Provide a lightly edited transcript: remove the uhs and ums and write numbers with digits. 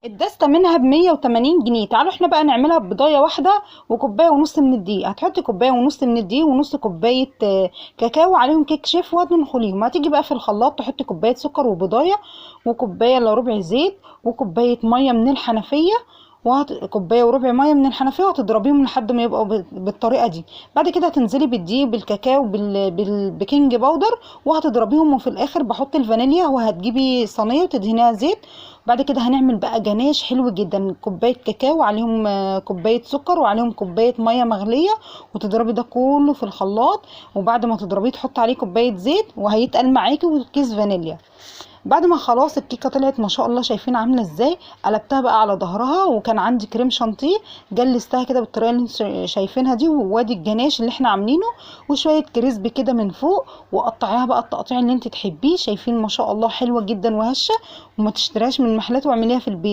الدستة منها ب180 جنيه. تعالوا احنا بقى نعملها ببضاية واحدة وكوباية ونص من الدقيق. هتحطي كوباية ونص من الدقيق ونص كوباية كاكاو عليهم كيك شيف وهتنخليهم. هتيجي بقى في الخلاط تحطي كوباية سكر وبضاية وكوباية الا ربع زيت وكوباية مية من الحنفية كوبايه وربع ميه من الحنفيه وتضربيهم لحد ما يبقوا بالطريقه دي. بعد كده هتنزلي بالدقيق بالكاكاو بالبيكنج باودر وهتضربيهم. وفي الاخر بحط الفانيليا وهتجيبي صينيه وتدهنيها زيت. بعد كده هنعمل بقى جناش حلو جدا، كوبايه كاكاو عليهم كوبايه سكر وعليهم كوبايه ميه مغليه وتضربي ده كله في الخلاط. وبعد ما تضربيه تحط عليه كوبايه زيت وهيتقل معاكي وكيس فانيليا. بعد ما خلاص الكيكه طلعت ما شاء الله شايفين عامله ازاي، قلبتها بقى على ظهرها وكان عندي كريم شانتيه جلستها كده بالطريقه اللي انتوا شايفينها دي، وادي الجناش اللي احنا عاملينه وشويه كريسبي كده من فوق. وقطعيها بقى التقطيع اللي انت تحبيه. شايفين ما شاء الله حلوه جدا وهشه، وما تشتريهاش من المحلات واعمليها في البيت.